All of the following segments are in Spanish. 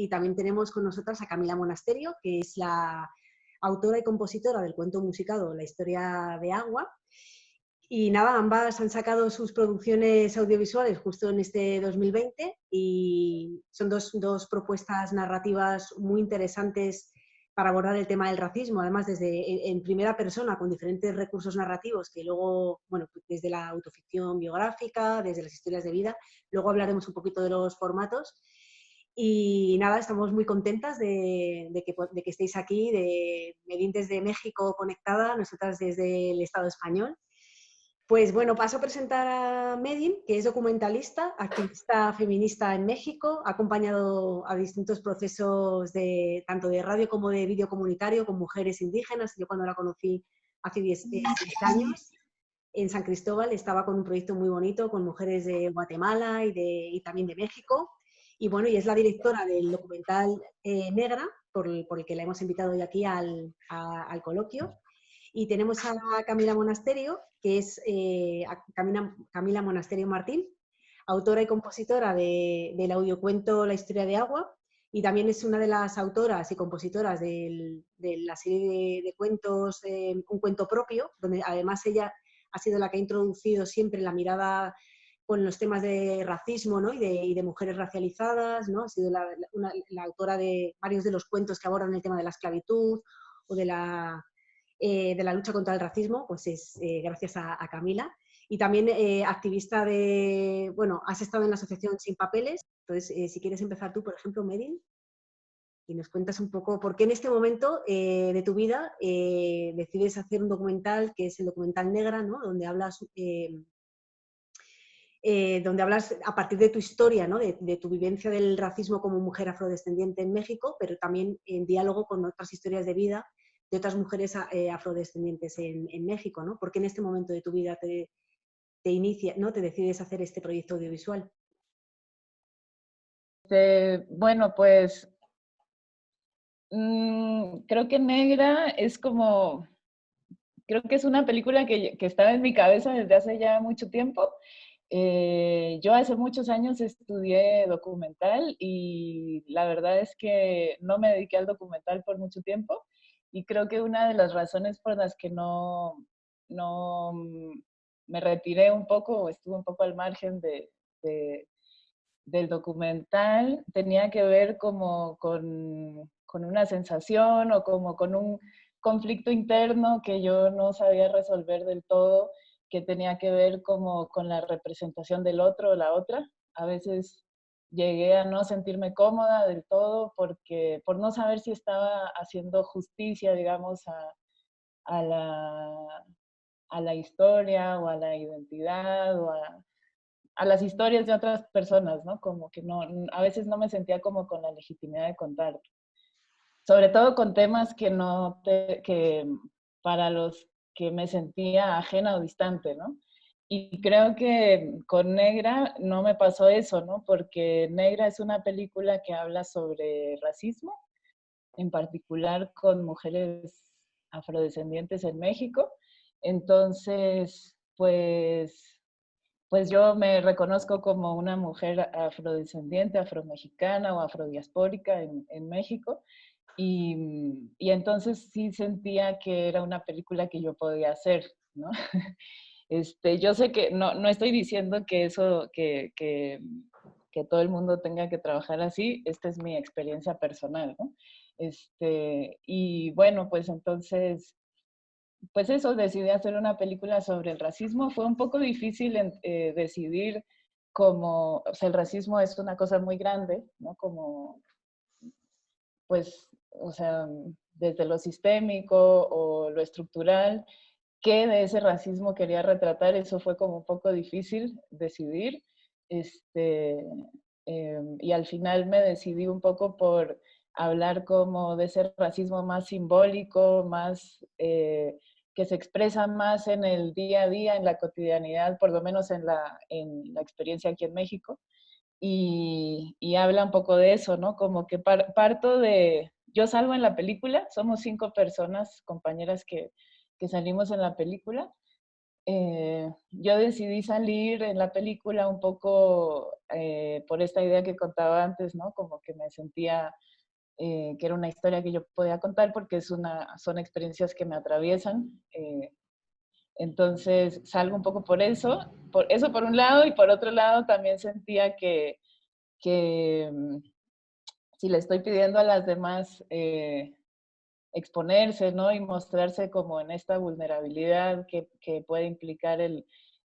y también tenemos con nosotras a Camila Monasterio, que es la autora y compositora del cuento musicado La historia de Agua. Y nada, ambas han sacado sus producciones audiovisuales justo en este 2020 y son dos propuestas narrativas muy interesantes para abordar el tema del racismo, además desde en primera persona con diferentes recursos narrativos que luego, bueno, desde la autoficción biográfica, desde las historias de vida, luego hablaremos un poquito de los formatos. Y nada, estamos muy contentas de que estéis aquí, de Medin desde México conectada, nosotras desde el Estado español. Pues bueno, paso a presentar a Medin, que es documentalista, activista feminista en México, ha acompañado a distintos procesos tanto de radio como de vídeo comunitario con mujeres indígenas. Yo cuando la conocí hace 10 años en San Cristóbal estaba con un proyecto muy bonito con mujeres de Guatemala y también de México. Y bueno, y es la directora del documental Negra, por el que la hemos invitado hoy aquí al coloquio. Y tenemos a Camila Monasterio, que es Camila Monasterio Martín, autora y compositora del audiocuento La historia de Agua, y también es una de las autoras y compositoras de la serie de cuentos Un cuento propio, donde además ella ha sido la que ha introducido siempre la mirada con los temas de racismo, ¿no? y de mujeres racializadas, ¿no? Ha sido la autora de varios de los cuentos que abordan el tema de la esclavitud o de la lucha contra el racismo, pues es gracias a Camila. Y también activista bueno, has estado en la asociación Sin Papeles, entonces si quieres empezar tú, por ejemplo, Medin, y nos cuentas un poco por qué en este momento de tu vida decides hacer un documental, que es el documental Negra, ¿no? Donde hablas a partir de tu historia, ¿no? de tu vivencia del racismo como mujer afrodescendiente en México, pero también en diálogo con otras historias de vida de otras mujeres afrodescendientes en México, ¿no? ¿Por qué en este momento de tu vida ¿no? te decides hacer este proyecto audiovisual? Bueno, pues creo que Negra es creo que es una película que estaba en mi cabeza desde hace ya mucho tiempo. Yo hace muchos años estudié documental y la verdad es que no me dediqué al documental por mucho tiempo y creo que una de las razones por las que no me retiré un poco o estuve un poco al margen del documental tenía que ver como con una sensación o como con un conflicto interno que yo no sabía resolver del todo, que tenía que ver como con la representación del otro o la otra. A veces llegué a no sentirme cómoda del todo por no saber si estaba haciendo justicia, digamos, a a la historia o a la identidad o a las historias de otras personas, ¿no? Como que no, a veces no me sentía como con la legitimidad de contar. Sobre todo con temas que para los que me sentía ajena o distante, ¿no? Y creo que con Negra no me pasó eso, ¿no? Porque Negra es una película que habla sobre racismo, en particular con mujeres afrodescendientes en México. Entonces, pues yo me reconozco como una mujer afrodescendiente, afromexicana o afrodiaspórica en México. Y entonces sí sentía que era una película que yo podía hacer, ¿no? Yo sé que no estoy diciendo que que todo el mundo tenga que trabajar así, esta es mi experiencia personal, ¿no? Y bueno, pues entonces pues eso, decidí hacer una película sobre el racismo. Fue un poco difícil decidir cómo, o sea, el racismo es una cosa muy grande, ¿no? Como, pues, o sea, desde lo sistémico o lo estructural, qué de ese racismo quería retratar, eso fue como un poco difícil decidir. Y al final me decidí un poco por hablar como de ese racismo más simbólico, más que se expresa más en el día a día, en la cotidianidad, por lo menos en la experiencia aquí en México. Y habla un poco de eso, ¿no? Como que parto de, yo salgo en la película, somos 5 personas, compañeras que salimos en la película, yo decidí salir en la película un poco por esta idea que contaba antes, ¿no? Como que me sentía que era una historia que yo podía contar porque son experiencias que me atraviesan. Entonces salgo un poco por eso por un lado, y por otro lado también sentía que si le estoy pidiendo a las demás exponerse, ¿no? Y mostrarse como en esta vulnerabilidad que puede implicar el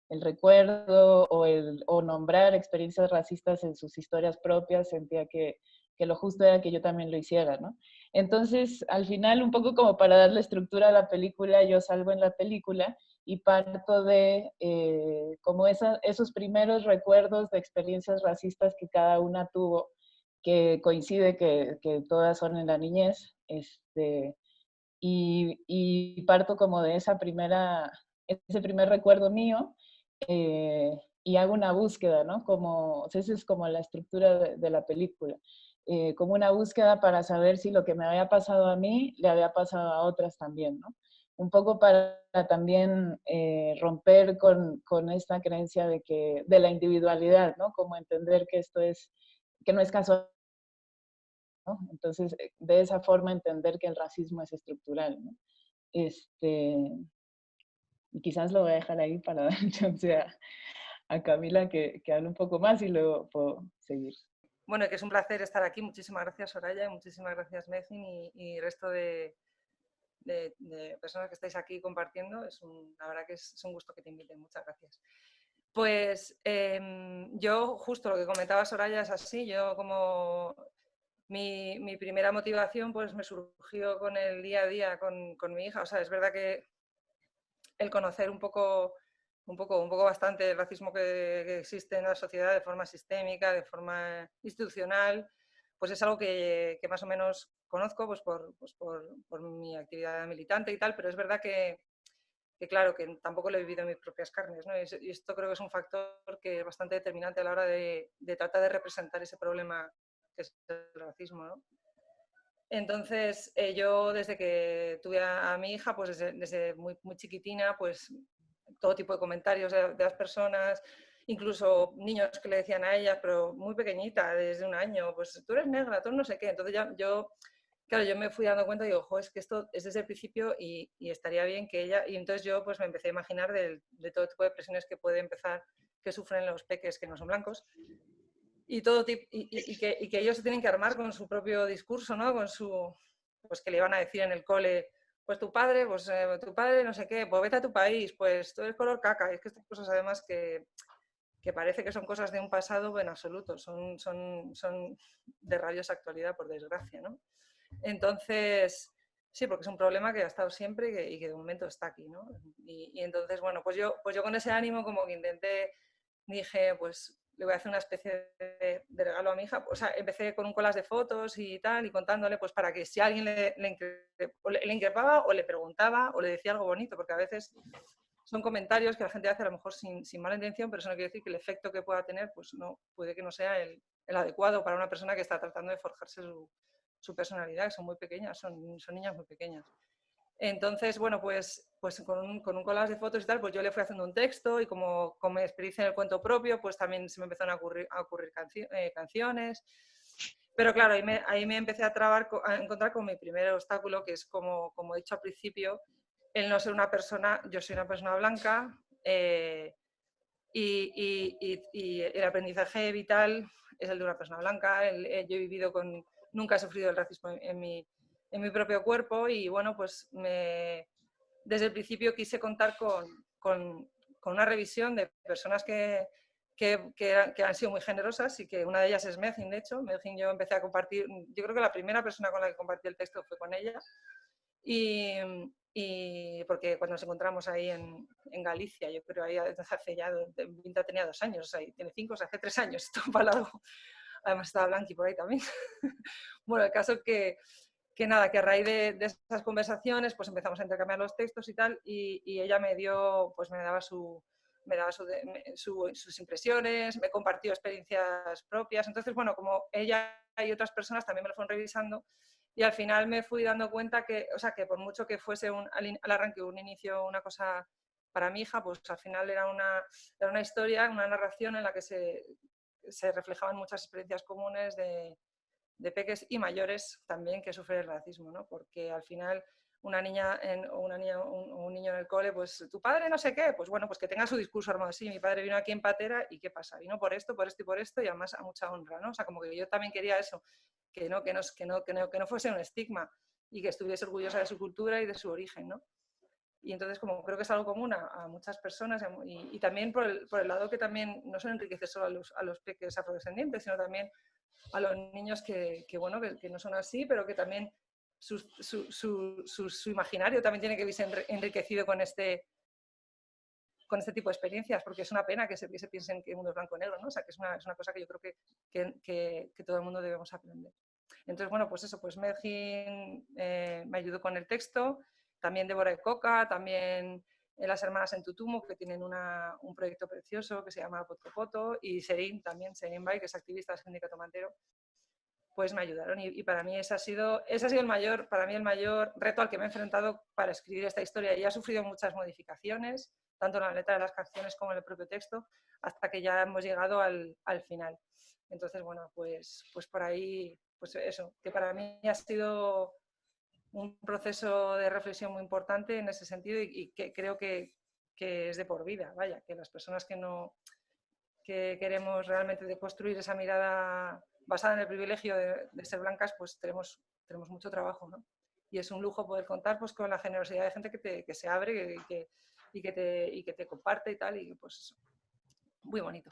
recuerdo o nombrar experiencias racistas en sus historias propias, sentía que lo justo era que yo también lo hiciera, ¿no? Entonces, al final, un poco como para darle estructura a la película, yo salgo en la película y parto de como esos primeros recuerdos de experiencias racistas que cada una tuvo, que coincide que todas son en la niñez, y parto como de ese primer recuerdo mío, y hago una búsqueda, ¿no? Como, o sea, esa es como la estructura de la película, como una búsqueda para saber si lo que me había pasado a mí le había pasado a otras también, ¿no? Un poco para también romper con esta creencia de la individualidad, ¿no? Como entender que no es casual, ¿no? Entonces, de esa forma entender que el racismo es estructural, ¿no? Este, y quizás lo voy a dejar ahí para dar chance a Camila que hable un poco más y luego puedo seguir. Bueno, que es un placer estar aquí. Muchísimas gracias, Soraya, y muchísimas gracias, Mezin, y resto de personas que estáis aquí compartiendo. La verdad que es un gusto que te inviten. Muchas gracias. Pues yo, justo lo que comentaba Soraya es así. Yo como mi primera motivación pues me surgió con el día a día con mi hija. O sea, es verdad que el conocer un poco bastante el racismo que existe en la sociedad de forma sistémica, de forma institucional, pues es algo que más o menos conozco por mi actividad militante y tal, pero es verdad claro, que tampoco lo he vivido en mis propias carnes, ¿no? Y esto creo que es un factor que es bastante determinante a la hora de tratar de representar ese problema que es el racismo, ¿no? Entonces, yo desde que tuve a mi hija, pues desde muy, muy chiquitina, pues todo tipo de comentarios de las personas, incluso niños que le decían a ellas, pero muy pequeñita, desde un año, pues tú eres negra, tú no sé qué. Entonces claro, yo me fui dando cuenta y digo, ojo, es que esto es desde el principio y estaría bien que ella... Y entonces yo pues me empecé a imaginar de todo tipo de presiones que sufren los peques que no son blancos. Y, todo que ellos se tienen que armar con su propio discurso, ¿no? Pues que le iban a decir en el cole, pues tu padre no sé qué, pues vete a tu país, pues tú eres color caca. Y es que estas cosas además que parece que son cosas de un pasado en absoluto, son de rabiosa actualidad, por desgracia, ¿no? Entonces, sí, porque es un problema que ha estado siempre y que de momento está aquí, ¿no? Y entonces, bueno, pues yo con ese ánimo como que dije, pues le voy a hacer una especie de regalo a mi hija. O sea, empecé con un collage de fotos y tal, y contándole, pues para que si alguien le increpaba o le preguntaba o le decía algo bonito, porque a veces son comentarios que la gente hace a lo mejor sin mala intención, pero eso no quiere decir que el efecto que pueda tener, pues no, puede que no sea el adecuado para una persona que está tratando de forjarse su personalidad, que son muy pequeñas, son niñas muy pequeñas. Entonces, bueno, pues con un collage de fotos y tal, pues yo le fui haciendo un texto y como me experiencia en el cuento propio, pues también se me empezaron a ocurrir canciones. Pero claro, ahí me empecé a encontrar con mi primer obstáculo, que es como he dicho al principio, el no ser una persona, yo soy una persona blanca, y el aprendizaje vital es el de una persona blanca. Yo he vivido nunca he sufrido el racismo en mi propio cuerpo y bueno, pues desde el principio quise contar con una revisión de personas que han sido muy generosas y que una de ellas es Mezin, de hecho. Mezin, yo empecé a compartir, yo creo que la primera persona con la que compartí el texto fue con ella. Y porque cuando nos encontramos ahí en Galicia, yo creo ahí hace ya, Vinta tenía 2 años, o sea, tiene 5, o sea, hace 3 años, esto para largo. Además estaba Blanqui por ahí también. Bueno, el caso que nada, que a raíz de esas conversaciones pues empezamos a intercambiar los textos y tal, y ella me daba sus impresiones, me compartió experiencias propias. Entonces, bueno, como ella y otras personas también me lo fueron revisando, y al final me fui dando cuenta que por mucho que fuese al arranque un inicio, una cosa para mi hija, pues al final era una historia, una narración en la que se reflejaban muchas experiencias comunes de peques y mayores también que sufren el racismo, ¿no? Porque al final una niña o un niño en el cole, pues tu padre no sé qué, pues bueno, pues que tenga su discurso armado. Sí, mi padre vino aquí en patera y ¿qué pasa? Vino por esto y por esto y además a mucha honra, ¿no? O sea, como que yo también quería eso, que no fuese un estigma y que estuviese orgullosa de su cultura y de su origen, ¿no? Y entonces como creo que es algo común a muchas personas y también por el lado que también no solo enriquece solo a los peques afrodescendientes, sino también a los niños que no son así, pero que también su imaginario también tiene que verse enriquecido con este tipo de experiencias, porque es una pena que se piensen que el mundo es blanco o negro, ¿no? O sea, que es una cosa que yo creo que todo el mundo debemos aprender. Entonces, bueno, pues eso, pues Medjin me ayudó con el texto, también Débora de Coca, también las hermanas en Tutumo, que tienen un proyecto precioso que se llama Potcopoto, y Serín también, Serín Bay, que es activista del Sindicato Mantero, pues me ayudaron. Y para mí ese ha sido el mayor reto al que me he enfrentado para escribir esta historia. Y ha sufrido muchas modificaciones, tanto en la letra de las canciones como en el propio texto, hasta que ya hemos llegado al final. Entonces, bueno, pues por ahí, pues eso, que para mí ha sido un proceso de reflexión muy importante en ese sentido y que creo que es de por vida, vaya, que las personas que queremos realmente deconstruir esa mirada basada en el privilegio de ser blancas, pues tenemos mucho trabajo, ¿no? Y es un lujo poder contar pues, con la generosidad de gente que se abre y que te comparte y tal, y pues eso, muy bonito.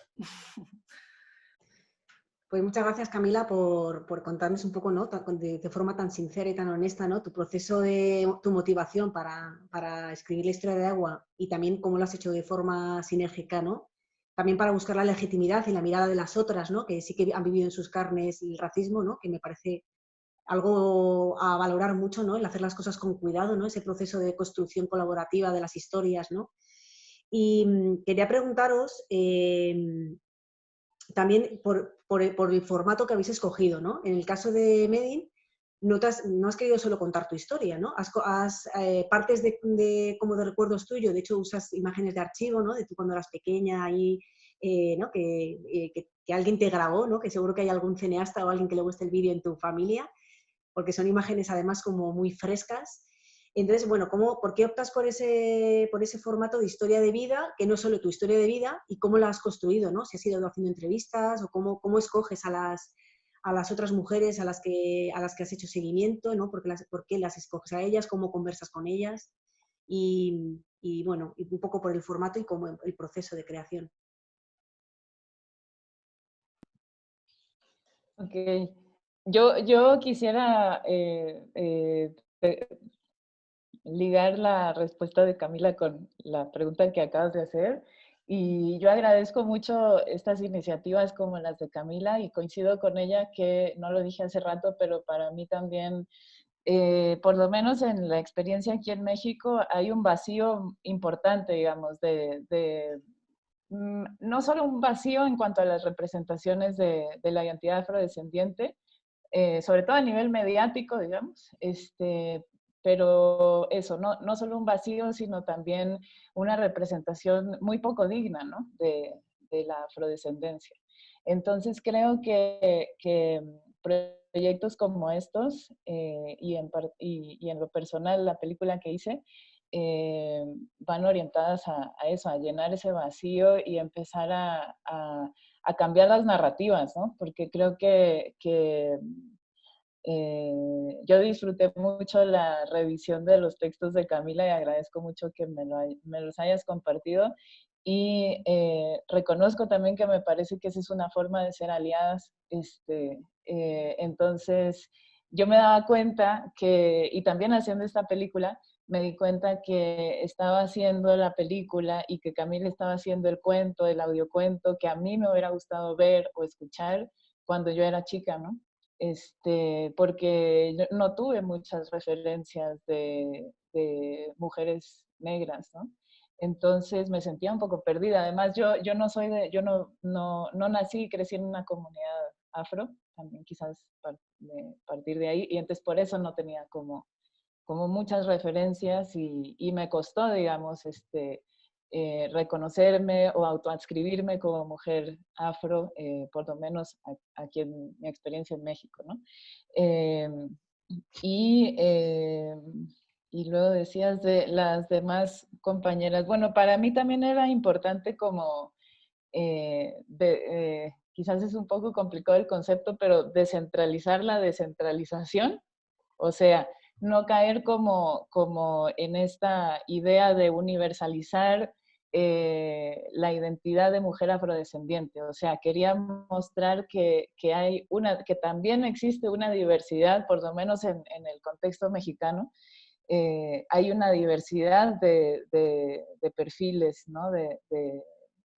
Pues muchas gracias, Camila, por contarnos un poco, ¿no? De forma tan sincera y tan honesta, ¿no? Tu proceso tu motivación para escribir la historia de Agua y también cómo lo has hecho de forma sinérgica, ¿no? También para buscar la legitimidad y la mirada de las otras, ¿no? Que sí que han vivido en sus carnes el racismo, ¿no? Que me parece algo a valorar mucho, ¿no? El hacer las cosas con cuidado, ¿no? Ese proceso de construcción colaborativa de las historias, ¿no? Y quería preguntaros también por el formato que habéis escogido, ¿no? En el caso de Medin, no has querido solo contar tu historia, ¿no? Partes como de recuerdos tuyos, de hecho usas imágenes de archivo, ¿no? De tú cuando eras pequeña y ¿no? Que alguien te grabó, ¿no? Que seguro que hay algún cineasta o alguien que le guste el vídeo en tu familia, porque son imágenes además como muy frescas. Entonces, bueno, ¿por qué optas por ese formato de historia de vida, que no es solo tu historia de vida, y cómo la has construido, ¿no? Si has ido haciendo entrevistas o cómo escoges a las otras mujeres a las que has hecho seguimiento, ¿no? ¿Por qué las escoges a ellas? ¿Cómo conversas con ellas? Y bueno, y un poco por el formato y como el proceso de creación. Ok. Yo quisiera ligar la respuesta de Camila con la pregunta que acabas de hacer. Y yo agradezco mucho estas iniciativas como las de Camila y coincido con ella que, no lo dije hace rato, pero para mí también, por lo menos en la experiencia aquí en México, hay un vacío importante, digamos, no solo un vacío en cuanto a las representaciones de la identidad afrodescendiente, sobre todo a nivel mediático, digamos, pero eso, no solo un vacío, sino también una representación muy poco digna, ¿no? de la afrodescendencia. Entonces creo que proyectos como estos y en lo personal la película que hice van orientadas a eso, a llenar ese vacío y empezar a cambiar las narrativas, ¿no? Porque creo que yo disfruté mucho la revisión de los textos de Camila y agradezco mucho que me los hayas compartido. Y reconozco también que me parece que esa es una forma de ser aliadas. Entonces, yo me daba cuenta y también haciendo esta película, me di cuenta que estaba haciendo la película y que Camila estaba haciendo el cuento, el audiocuento, que a mí me hubiera gustado ver o escuchar cuando yo era chica, ¿no? Porque yo no tuve muchas referencias de mujeres negras, ¿no? Entonces me sentía un poco perdida. Además, yo no nací y crecí en una comunidad afro, también quizás partir de ahí, y entonces por eso no tenía como muchas referencias y me costó, digamos, reconocerme o autoadscribirme como mujer afro, por lo menos aquí en mi experiencia en México, ¿no? Eh, y, eh, y luego decías de las demás compañeras. Bueno, para mí también era importante como, quizás es un poco complicado el concepto, pero descentralizar la descentralización, o sea, no caer como en esta idea de universalizar la identidad de mujer afrodescendiente. O sea, quería mostrar que también existe una diversidad, por lo menos en el contexto mexicano, hay una diversidad de perfiles, ¿no?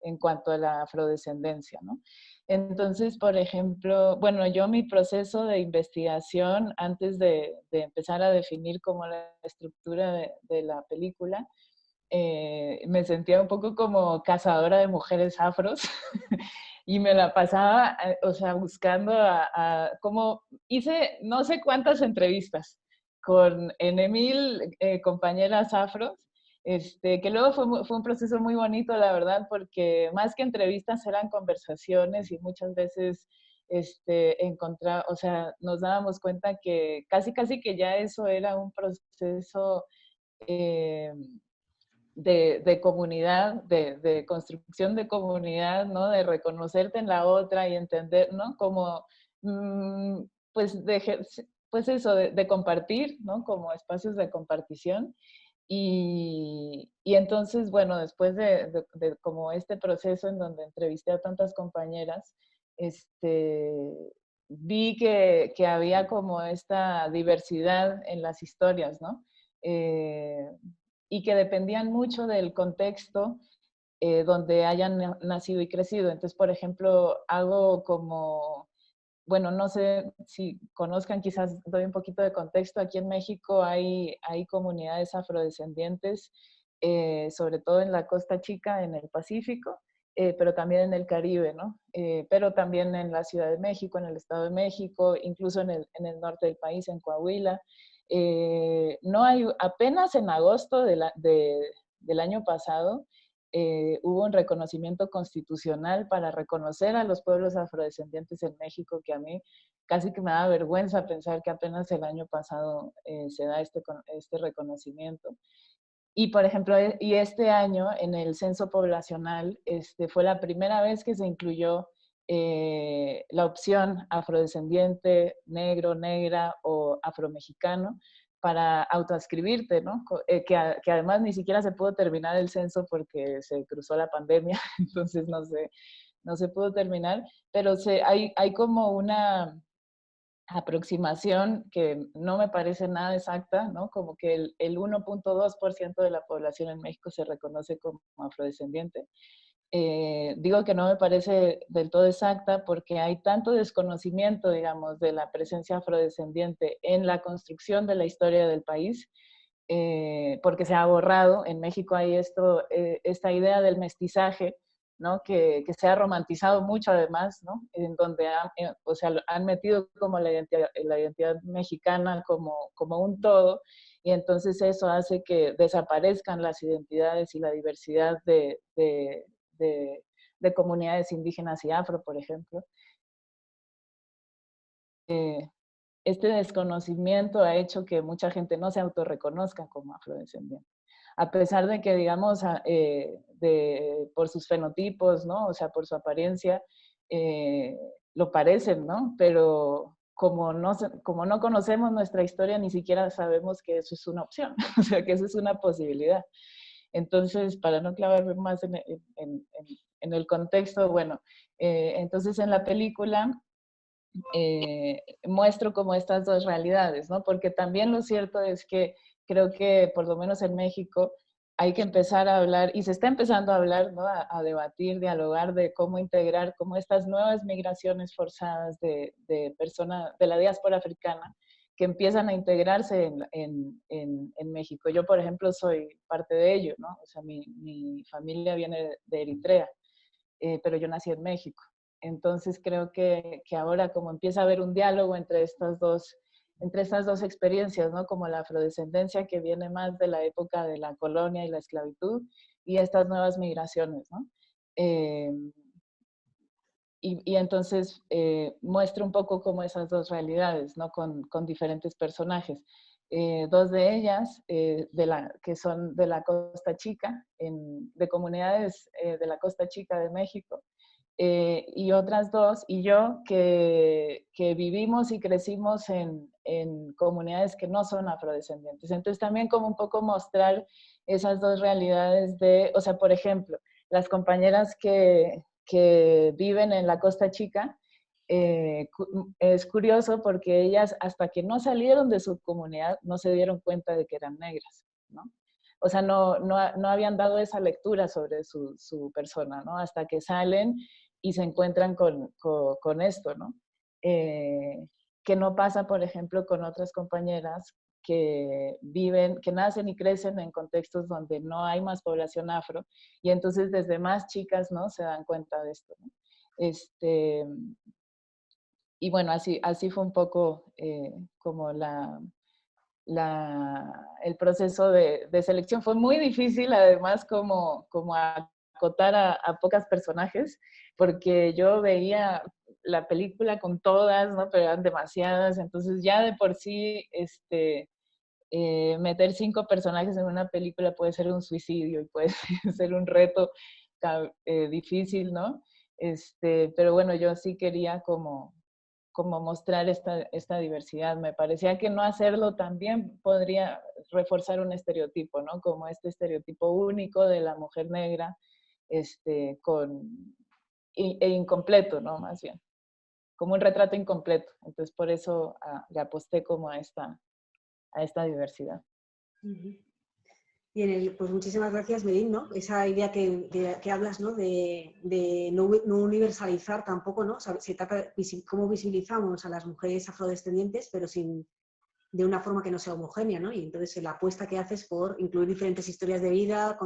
En cuanto a la afrodescendencia, ¿no? Entonces, por ejemplo, bueno, yo mi proceso de investigación, antes de empezar a definir como la estructura de la película, me sentía un poco como cazadora de mujeres afros y me la pasaba, o sea, buscando como hice no sé cuántas entrevistas con N.000 compañeras afros, que luego fue un proceso muy bonito, la verdad, porque más que entrevistas eran conversaciones y muchas veces o sea, nos dábamos cuenta que casi que ya eso era un proceso eh, de comunidad, de construcción de comunidad, ¿no? De reconocerte en la otra y entender, ¿no? Como, mm, pues, pues eso, de compartir, ¿no? Como espacios de compartición. Y entonces, bueno, después de como este proceso en donde entrevisté a tantas compañeras, vi que había como esta diversidad en las historias, ¿no? Eh, y que dependían mucho del contexto donde hayan nacido y crecido. Entonces, por ejemplo, algo como, bueno, no sé si conozcan, quizás doy un poquito de contexto. Aquí en México hay comunidades afrodescendientes, sobre todo en la Costa Chica, en el Pacífico, pero también en el Caribe, ¿no? Pero también en la Ciudad de México, en el Estado de México, incluso en el norte del país, en Coahuila. No hay, apenas en agosto del año pasado, hubo un reconocimiento constitucional para reconocer a los pueblos afrodescendientes en México, que a mí casi que me da vergüenza pensar que apenas el año pasado se da este reconocimiento. Y, por ejemplo, y este año en el censo poblacional fue la primera vez que se incluyó la opción afrodescendiente, negro, negra o afromexicano para autoadscribirte, ¿no? Que además ni siquiera se pudo terminar el censo porque se cruzó la pandemia, entonces no se pudo terminar, pero hay como una aproximación que no me parece nada exacta, ¿no? Como que el 1.2% de la población en México se reconoce como afrodescendiente. Digo que no me parece del todo exacta porque hay tanto desconocimiento, digamos, de la presencia afrodescendiente en la construcción de la historia del país, porque se ha borrado. En México hay esta idea del mestizaje, ¿no? Que se ha romantizado mucho además, ¿no? En donde o sea, han metido como la identidad mexicana como un todo, y entonces eso hace que desaparezcan las identidades y la diversidad de comunidades indígenas y afro, por ejemplo. Este desconocimiento ha hecho que mucha gente no se autorreconozca como afrodescendiente, a pesar de que, digamos, por sus fenotipos, ¿no? O sea, por su apariencia, lo parecen, ¿no? Pero como no conocemos nuestra historia, ni siquiera sabemos que eso es una opción, o sea, que eso es una posibilidad. Entonces, para no clavarme más en el contexto, bueno, entonces en la película muestro como estas dos realidades, ¿no? Porque también lo cierto es que creo que por lo menos en México hay que empezar a hablar, y se está empezando a hablar, ¿no? A debatir, dialogar de cómo integrar como estas nuevas migraciones forzadas de personas de la diáspora africana que empiezan a integrarse en México. Yo, por ejemplo, soy parte de ello, ¿no? O sea, mi familia viene de Eritrea, pero yo nací en México. Entonces creo que ahora como empieza a haber un diálogo entre estas dos experiencias, ¿no? Como la afrodescendencia que viene más de la época de la colonia y la esclavitud, y estas nuevas migraciones, ¿no? Y entonces muestra un poco como esas dos realidades, ¿no? Con diferentes personajes. Dos de ellas, que son de la Costa Chica, de comunidades de la Costa Chica de México, y otras dos, y yo, que vivimos y crecimos en comunidades que no son afrodescendientes. Entonces también como un poco mostrar esas dos realidades o sea, por ejemplo, las compañeras que viven en la Costa Chica, es curioso porque ellas hasta que no salieron de su comunidad no se dieron cuenta de que eran negras, ¿no? O sea, no habían dado esa lectura sobre su persona, ¿no? Hasta que salen y se encuentran con esto, ¿no? Que no pasa, por ejemplo, con otras compañeras que viven, que nacen y crecen en contextos donde no hay más población afro, y entonces desde más chicas, ¿no? Se dan cuenta de esto, ¿no? Y bueno, así fue un poco como el proceso de selección. Fue muy difícil, además, como acotar a pocas personajes, porque yo veía la película con todas, ¿no? Pero eran demasiadas, entonces ya de por sí, meter 5 personajes en una película puede ser un suicidio y puede ser un reto difícil, ¿no? Pero bueno, yo sí quería como mostrar esta diversidad. Me parecía que no hacerlo también podría reforzar un estereotipo, ¿no? Como este estereotipo único de la mujer negra, e incompleto, ¿no? Más bien, como un retrato incompleto. Entonces, por eso le aposté como a esta diversidad. Y pues muchísimas gracias, Merín, ¿no? Esa idea que hablas, ¿no? De no universalizar tampoco, ¿no? O sea, se trata de cómo visibilizamos a las mujeres afrodescendientes, pero de una forma que no sea homogénea, ¿no? Y entonces la apuesta que haces por incluir diferentes historias de vida,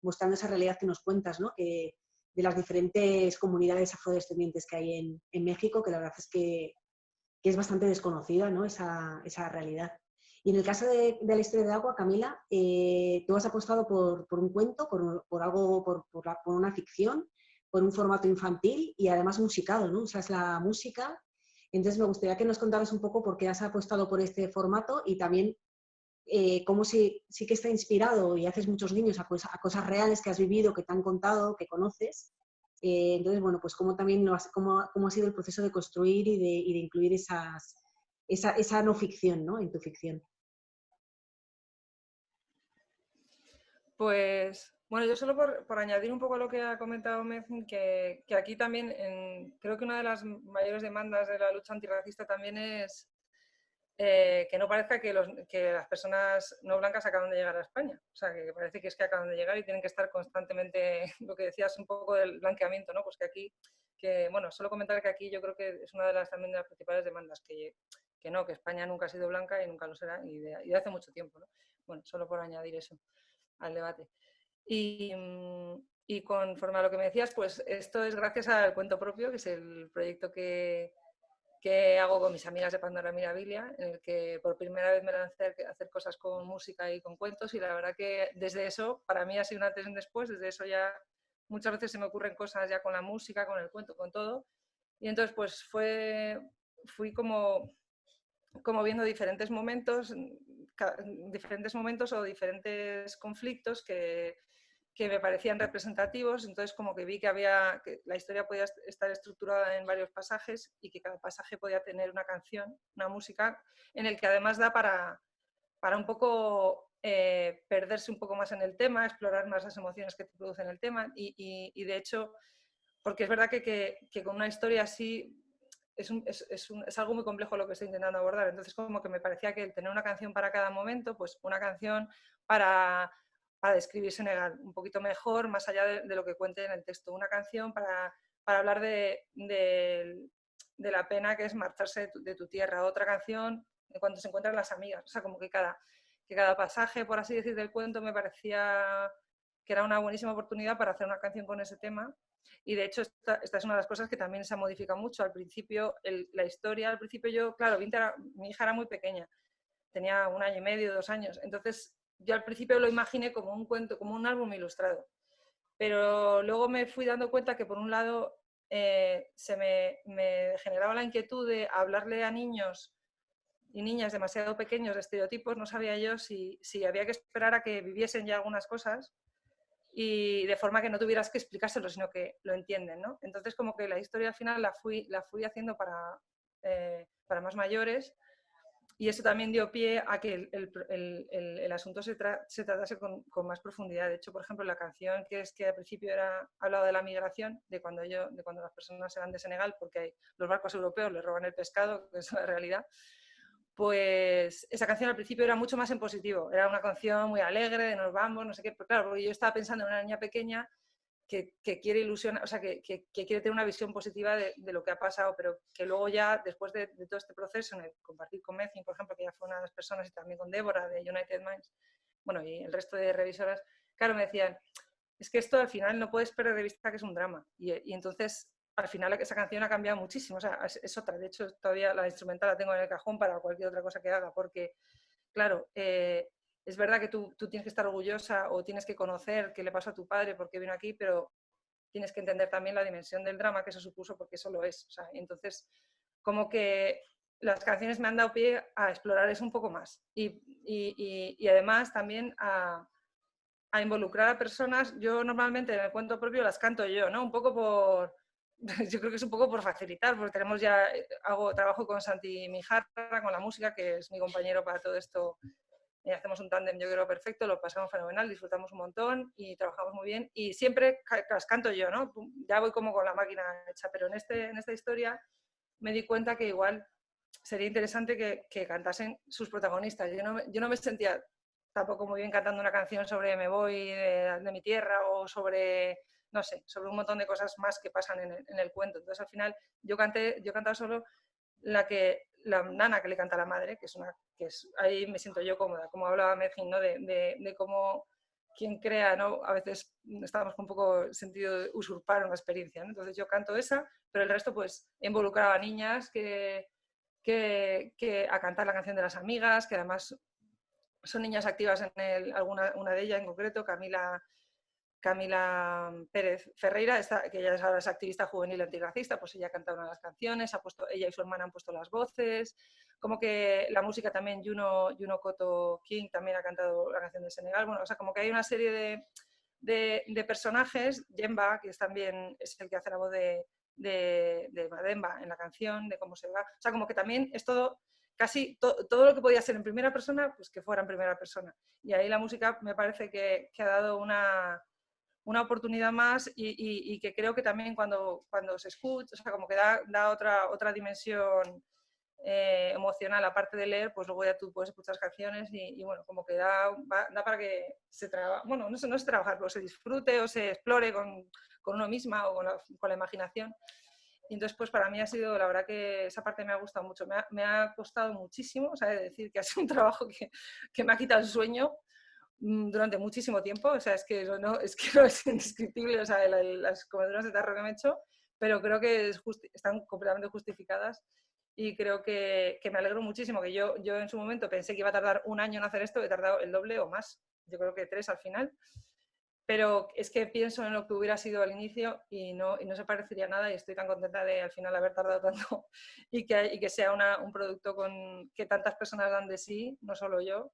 mostrando esa realidad que nos cuentas, ¿no? De las diferentes comunidades afrodescendientes que hay en México, que la verdad es que es bastante desconocida, ¿no? Esa realidad. Y en el caso de la historia de Agua, Camila, tú has apostado por un cuento, por una ficción, por un formato infantil y además musicado, ¿no? Usas la música. Entonces me gustaría que nos contaras un poco por qué has apostado por este formato y también cómo sí que está inspirado y haces muchos guiños a cosas reales que has vivido, que te han contado, que conoces. Entonces, bueno, pues cómo ha sido el proceso de construir y de incluir esa no ficción, ¿no? En tu ficción. Pues, bueno, yo solo por añadir un poco a lo que ha comentado Mezin, que aquí también creo que una de las mayores demandas de la lucha antirracista también es que no parezca que las personas no blancas acaban de llegar a España. O sea, que parece que es que acaban de llegar y tienen que estar constantemente, lo que decías un poco del blanqueamiento, ¿no? Pues que aquí, bueno, solo comentar que aquí yo creo que es una de las también de las principales demandas, que no, que España nunca ha sido blanca y nunca lo será, y de hace mucho tiempo, ¿no? Bueno, solo por añadir eso al debate. Y conforme a lo que me decías, pues esto es gracias al Cuento Propio, que es el proyecto que hago con mis amigas de Pandora Mirabilia, en el que por primera vez me lancé a hacer cosas con música y con cuentos, y la verdad que desde eso, para mí ha sido un antes y un después. Desde eso ya muchas veces se me ocurren cosas ya con la música, con el cuento, con todo, y entonces pues fui como viendo diferentes momentos o diferentes conflictos que me parecían representativos. Entonces como que vi que la historia podía estar estructurada en varios pasajes y que cada pasaje podía tener una canción, una música, en el que además da para un poco perderse un poco más en el tema, explorar más las emociones que te producen el tema, y de hecho, porque es verdad que con una historia así es algo muy complejo lo que estoy intentando abordar. Entonces como que me parecía que el tener una canción para cada momento, pues una canción para describir Senegal un poquito mejor, más allá de lo que cuente en el texto, una canción para hablar de la pena que es marcharse de tu tierra, otra canción de cuando se encuentran las amigas. O sea, como que cada pasaje, por así decir, del cuento me parecía que era una buenísima oportunidad para hacer una canción con ese tema. Y de hecho esta es una de las cosas que también se ha modificado mucho. Al principio, la historia, al principio yo, claro, mi hija era muy pequeña, tenía 1 año y medio, 2 años, entonces yo al principio lo imaginé como un cuento, como un álbum ilustrado, pero luego me fui dando cuenta que por un lado me generaba la inquietud de hablarle a niños y niñas demasiado pequeños de estereotipos. No sabía yo si había que esperar a que viviesen ya algunas cosas y de forma que no tuvieras que explicárselo, sino que lo entienden, ¿no? Entonces como que la historia al final la fui haciendo para más mayores, y eso también dio pie a que el asunto se tratase con más profundidad. De hecho, por ejemplo, la canción que al principio hablaba de la migración, de cuando las personas se van de Senegal porque los barcos europeos les roban el pescado, que es la realidad, pues esa canción al principio era mucho más en positivo, era una canción muy alegre, de nos vamos, no sé qué, pero claro, porque yo estaba pensando en una niña pequeña que quiere ilusionar, o sea, que quiere tener una visión positiva de lo que ha pasado, pero que luego ya, después de todo este proceso, en el compartir con Mezin, por ejemplo, que ya fue una de las personas, y también con Débora, de United Minds, bueno, y el resto de revisoras, claro, me decían, es que esto al final no puedes perder de vista que es un drama, y entonces al final esa canción ha cambiado muchísimo, o sea, es otra, de hecho todavía la instrumental la tengo en el cajón para cualquier otra cosa que haga, porque, claro, es verdad que tú tienes que estar orgullosa o tienes que conocer qué le pasó a tu padre, por qué vino aquí, pero tienes que entender también la dimensión del drama que eso supuso, porque eso lo es. O sea, entonces, como que las canciones me han dado pie a explorar eso un poco más y además también a involucrar a personas. Yo normalmente en el cuento propio las canto yo, ¿no? Un poco por... Yo creo que es un poco por facilitar, porque tenemos ya, trabajo con Santi Mijarra, con la música, que es mi compañero para todo esto. Hacemos un tándem, yo creo, perfecto, lo pasamos fenomenal, disfrutamos un montón y trabajamos muy bien. Y siempre las canto yo, ¿no? Ya voy como con la máquina hecha, pero en esta historia me di cuenta que igual sería interesante que cantasen sus protagonistas. Yo no me sentía tampoco muy bien cantando una canción sobre me voy de mi tierra o sobre, no sé, sobre un montón de cosas más que pasan en el cuento. Entonces, al final, yo cantaba solo la nana que le canta a la madre, ahí me siento yo cómoda, como hablaba Mezin, ¿no? de cómo quien crea, ¿no? A veces estamos con un poco sentido de usurpar una experiencia, ¿no? Entonces yo canto esa, pero el resto pues he involucrado a niñas a cantar la canción de las amigas, que además son niñas activas una de ellas en concreto, Camila Pérez Ferreira, que ella ahora es activista juvenil antirracista, pues ella canta una de las canciones, ella y su hermana han puesto las voces, como que la música también, Juno Koto King también ha cantado la canción de Senegal, bueno, o sea, como que hay una serie de personajes, Jemba, que también es el que hace la voz de Mademba en la canción, de cómo se va, o sea, como que también es todo, casi todo lo que podía ser en primera persona, pues que fuera en primera persona. Y ahí la música me parece que ha dado una oportunidad más y que creo que también cuando se escucha, o sea, como que da otra dimensión emocional, aparte de leer, pues luego ya tú puedes escuchar canciones y bueno, como que da para que se trabaje, bueno, no es trabajar, pero se disfrute o se explore con uno misma o con la imaginación. Y entonces, pues para mí ha sido, la verdad que esa parte me ha gustado mucho, me ha costado muchísimo, o sea, de decir que ha sido un trabajo que me ha quitado el sueño durante muchísimo tiempo, o sea, es que no es indescriptible, o sea, las comeduras de tarro que me he hecho, pero creo que están completamente justificadas y creo que me alegro muchísimo, que yo en su momento pensé que iba a tardar un año en hacer esto, he tardado el doble o más, yo creo que 3 al final, pero es que pienso en lo que hubiera sido al inicio y no se parecería nada y estoy tan contenta de al final haber tardado tanto y que sea un producto que tantas personas dan de sí, no solo yo.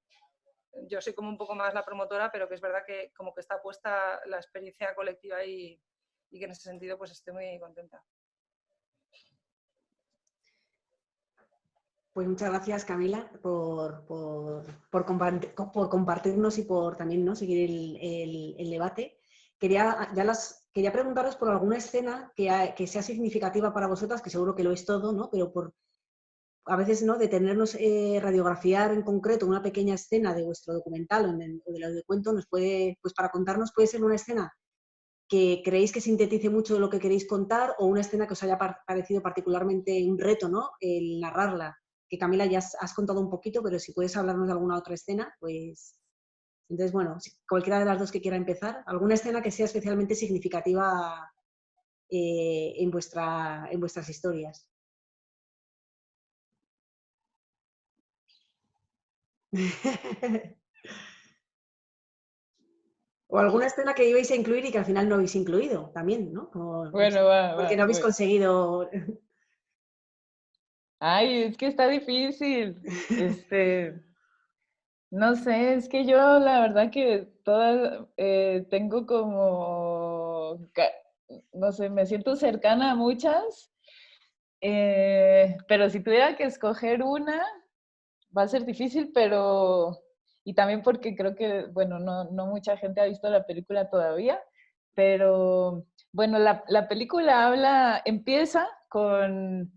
Yo soy como un poco más la promotora, pero que es verdad que como que está puesta la experiencia colectiva y que en ese sentido pues estoy muy contenta. Pues muchas gracias, Camila, por compartirnos y por también, ¿no?, seguir el debate. Quería preguntaros por alguna escena que sea significativa para vosotras, que seguro que lo es todo, ¿no? Pero a veces, ¿no?, detenernos, radiografiar en concreto una pequeña escena de vuestro documental o del audiocuento nos puede, pues para contarnos, puede ser una escena que creéis que sintetice mucho de lo que queréis contar o una escena que os haya parecido particularmente un reto, ¿no?, el narrarla. Que Camila ya has contado un poquito, pero si puedes hablarnos de alguna otra escena, pues... Entonces, bueno, cualquiera de las dos que quiera empezar, alguna escena que sea especialmente significativa en vuestras historias. O alguna escena que ibais a incluir y que al final no habéis incluido también, ¿no? Bueno, Porque no habéis conseguido... Ay, es que está difícil. No sé, es que yo la verdad que todas tengo como, no sé, me siento cercana a muchas, pero si tuviera que escoger una, va a ser difícil, pero, y también porque creo que, bueno, no mucha gente ha visto la película todavía, pero bueno, la película empieza con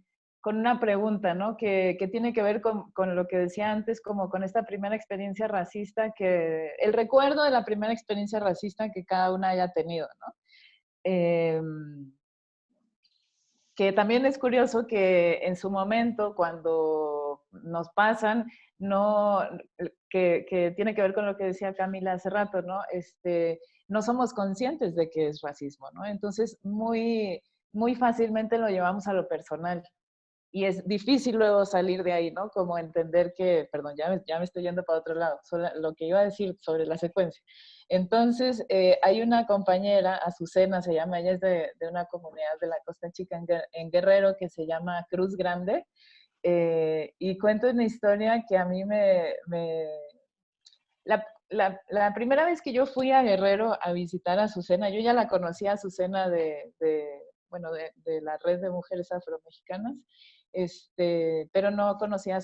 una pregunta, ¿no? Que tiene que ver con lo que decía antes, como con esta primera experiencia racista, el recuerdo de la primera experiencia racista que cada una haya tenido, ¿no? Que también es curioso que en su momento, cuando nos pasan, no, que tiene que ver con lo que decía Camila hace rato, ¿no? No somos conscientes de que es racismo, ¿no? Entonces, muy fácilmente lo llevamos a lo personal. Y es difícil luego salir de ahí, ¿no? Como entender que, perdón, ya me estoy yendo para otro lado, solo lo que iba a decir sobre la secuencia. Entonces, hay una compañera, Azucena se llama, ella es de una comunidad de la Costa Chica en Guerrero que se llama Cruz Grande, y cuento una historia que a mí la primera vez que yo fui a Guerrero a visitar a Azucena, yo ya la conocía a Azucena bueno, de la red de mujeres afromexicanas, pero no conocía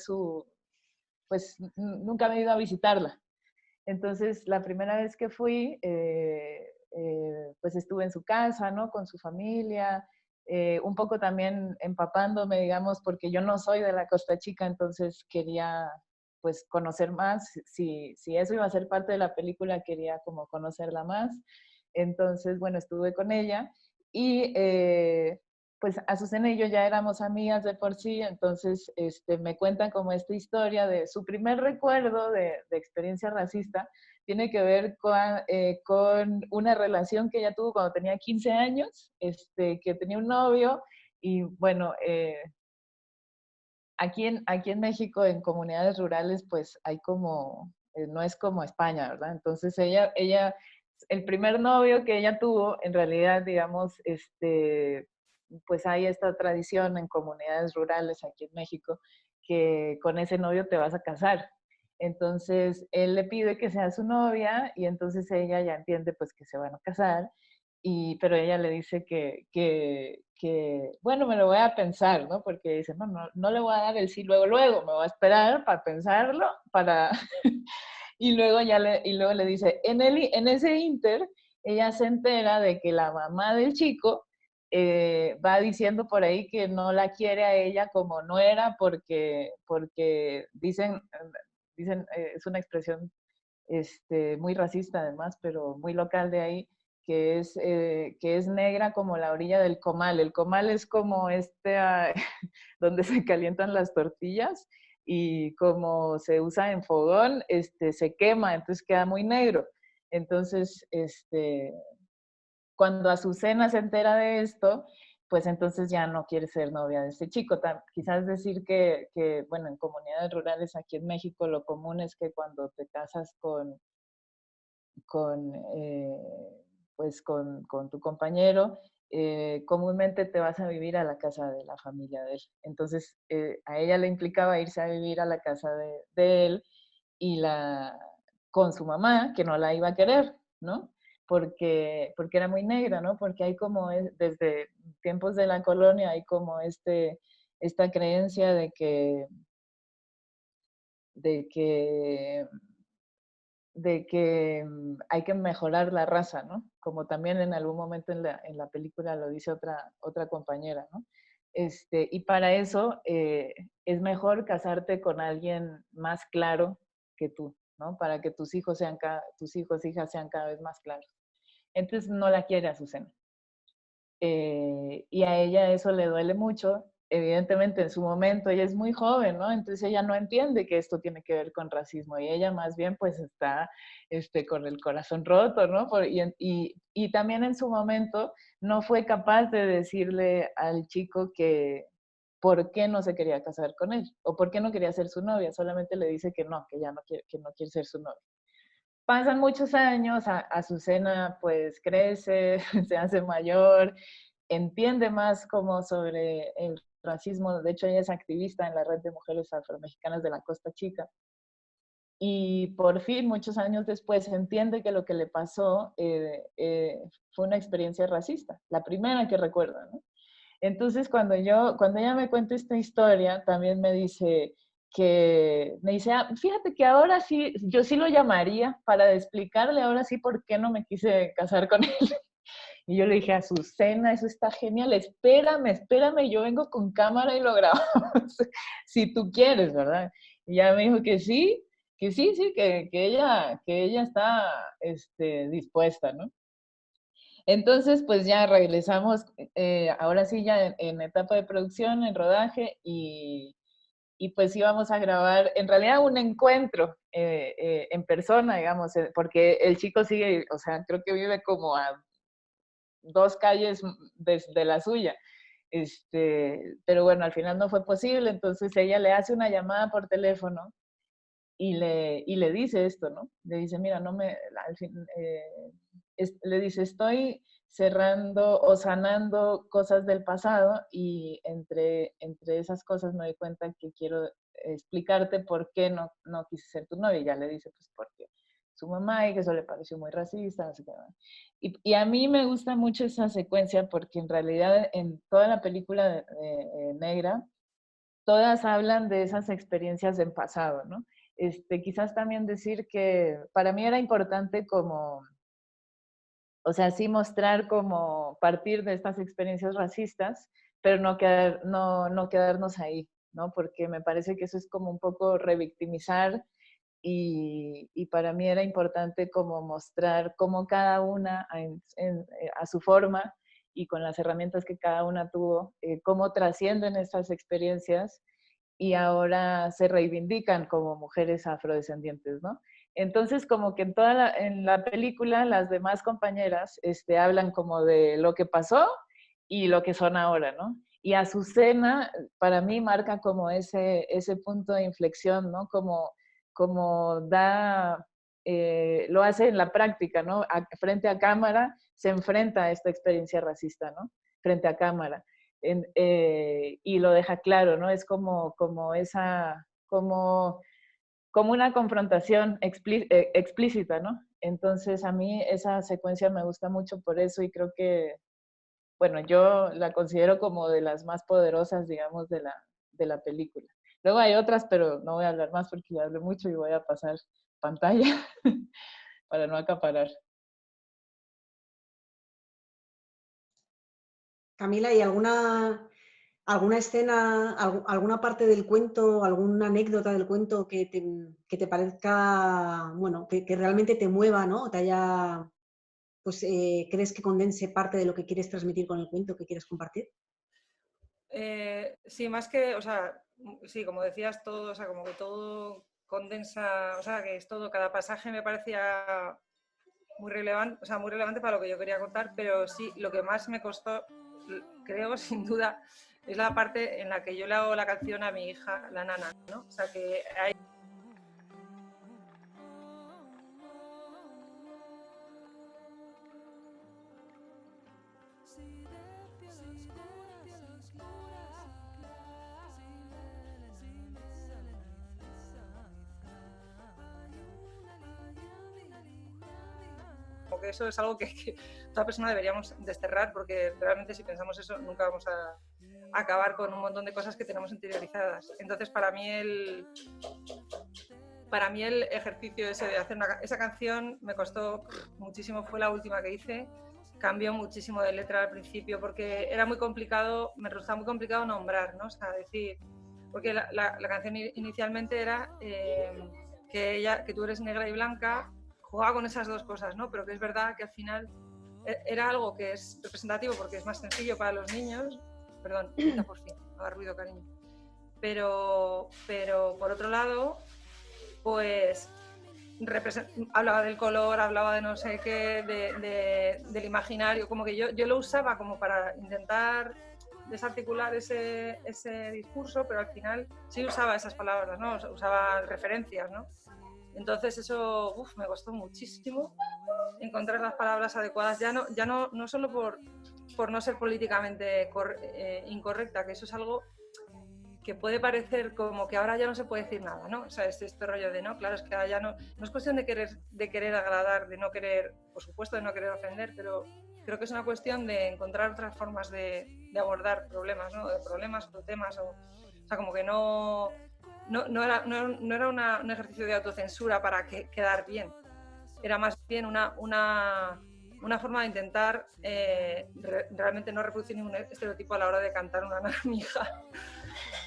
pues nunca me he ido a visitarla. Entonces, la primera vez que fui, pues estuve en su casa, ¿no? Con su familia, un poco también empapándome, digamos, porque yo no soy de la Costa Chica, entonces quería, pues, conocer más. Si eso iba a ser parte de la película, quería como conocerla más. Entonces, bueno, estuve con ella y pues Azucena y yo ya éramos amigas de por sí, entonces me cuentan como esta historia de su primer recuerdo de experiencia racista, tiene que ver con una relación que ella tuvo cuando tenía 15 años, que tenía un novio y bueno, aquí en México, en comunidades rurales, pues hay como, no es como España, ¿verdad? Entonces el primer novio que ella tuvo, en realidad, digamos, pues hay esta tradición en comunidades rurales aquí en México, que con ese novio te vas a casar. Entonces, él le pide que sea su novia y entonces ella ya entiende pues que se van a casar, pero ella le dice bueno, me lo voy a pensar, ¿no? Porque dice, no le voy a dar el sí luego, me voy a esperar para pensarlo, y luego le dice, en ese inter, ella se entera de que la mamá del chico va diciendo por ahí que no la quiere a ella como nuera porque dicen es una expresión muy racista además, pero muy local de ahí, que es negra como la orilla del comal. El comal es como donde se calientan las tortillas y como se usa en fogón, se quema, entonces queda muy negro. Entonces, cuando Azucena se entera de esto, pues entonces ya no quiere ser novia de este chico. Quizás decir bueno, en comunidades rurales aquí en México lo común es que cuando te casas con, pues con tu compañero, comúnmente te vas a vivir a la casa de la familia de él. Entonces, a ella le implicaba irse a vivir a la casa de él y con su mamá, que no la iba a querer, ¿no? Porque era muy negra, ¿no? Porque hay como, desde tiempos de la colonia, hay como esta creencia de que hay que mejorar la raza, ¿no? Como también en algún momento en la película lo dice otra compañera, ¿no? Y para eso es mejor casarte con alguien más claro que tú, ¿no? Para que tus hijos, hijas sean cada vez más claros. Entonces no la quiere Azucena. Y a ella eso le duele mucho. Evidentemente en su momento ella es muy joven, ¿no? Entonces ella no entiende que esto tiene que ver con racismo y ella más bien pues está con el corazón roto, ¿no? Y también en su momento no fue capaz de decirle al chico que por qué no se quería casar con él o por qué no quería ser su novia, solamente le dice que no, que ya no quiere, que no quiere ser su novia. pasan muchos años, Azucena pues crece, se hace mayor, entiende más como sobre el racismo. De hecho, ella es activista en la Red de Mujeres Afromexicanas de la Costa Chica. Y por fin, muchos años después, entiende que lo que le pasó fue una experiencia racista, la primera que recuerda, ¿no? Entonces, cuando ella me cuenta esta historia, también me dice, fíjate que ahora sí, yo sí lo llamaría para explicarle ahora sí por qué no me quise casar con él. Y yo le dije, Azucena, eso está genial, espérame, yo vengo con cámara y lo grabamos, si tú quieres, ¿verdad? Y ella me dijo que sí, que ella está dispuesta, ¿no? Entonces, pues ya regresamos, ahora sí ya en etapa de producción, en rodaje, y pues íbamos a grabar, en realidad un encuentro en persona, digamos, porque el chico sigue, o sea, creo que vive como a 2 calles desde la suya. Pero bueno, al final no fue posible, entonces ella le hace una llamada por teléfono y le dice esto, ¿no? Le dice, mira, no me, al fin, le dice, estoy cerrando o sanando cosas del pasado y entre esas cosas me doy cuenta que quiero explicarte por qué no quise ser tu novia. Y ya le dice, pues porque su mamá y que eso le pareció muy racista, no sé qué. Y a mí me gusta mucho esa secuencia porque en realidad en toda la película negra, todas hablan de esas experiencias del pasado, ¿no? Quizás también decir que para mí era importante como, o sea, sí mostrar como partir de estas experiencias racistas, pero no quedarnos ahí, ¿no? Porque me parece que eso es como un poco revictimizar y para mí era importante como mostrar cómo cada una a su forma y con las herramientas que cada una tuvo, cómo trascienden estas experiencias y ahora se reivindican como mujeres afrodescendientes, ¿no? Entonces, como que en la película las demás compañeras hablan como de lo que pasó y lo que son ahora, ¿no? Y Azucena, para mí, marca como ese punto de inflexión, ¿no? Como lo hace en la práctica, ¿no? Frente a cámara se enfrenta a esta experiencia racista, ¿no? Frente a cámara. Y lo deja claro, ¿no? Es como una confrontación explícita, ¿no? Entonces a mí esa secuencia me gusta mucho por eso y creo que, bueno, yo la considero como de las más poderosas, digamos, de la película. Luego hay otras, pero no voy a hablar más porque ya hablé mucho y voy a pasar pantalla para no acaparar. Camila, ¿y alguna escena, alguna parte del cuento, alguna anécdota del cuento que te parezca, bueno, que realmente te mueva, ¿no? Te haya, pues, crees que condense parte de lo que quieres transmitir con el cuento que quieres compartir? Sí, más que, o sea, sí, como decías, todo, o sea, como que todo condensa, o sea, que es todo, cada pasaje me parecía muy relevante, o sea, muy relevante para lo que yo quería contar, pero sí, lo que más me costó, creo, sin duda, es la parte en la que yo le hago la canción a mi hija, la nana, ¿no? O sea, que hay... que eso es algo que toda persona deberíamos desterrar, porque realmente si pensamos eso nunca vamos a acabar con un montón de cosas que tenemos interiorizadas. Entonces para mí el ejercicio ese de hacer esa canción me costó muchísimo, fue la última que hice, cambió muchísimo de letra al principio porque era muy complicado, me resultaba muy complicado nombrar, ¿no? O sea, decir, porque la canción inicialmente era que tú eres negra y blanca, jugaba con esas dos cosas, ¿no? Pero que es verdad que al final era algo que es representativo porque es más sencillo para los niños. Perdón, quita por fin, haga ruido, cariño. Pero por otro lado, pues hablaba del color, hablaba de no sé qué, del imaginario, como que yo lo usaba como para intentar desarticular ese discurso, pero al final sí usaba esas palabras, ¿no? Usaba referencias, ¿no? Entonces eso me costó muchísimo encontrar las palabras adecuadas, ya no solo por no ser políticamente incorrecta, que eso es algo que puede parecer como que ahora ya no se puede decir nada, ¿no? O sea, este rollo de, no, claro, es que ahora ya no es cuestión de querer agradar, de no querer, por supuesto, de no querer ofender, pero creo que es una cuestión de encontrar otras formas de abordar problemas, ¿no? De problemas o temas, o sea, como que no era un ejercicio de autocensura para quedar bien, era más bien una forma de intentar realmente no reproducir ningún estereotipo a la hora de cantar una naranja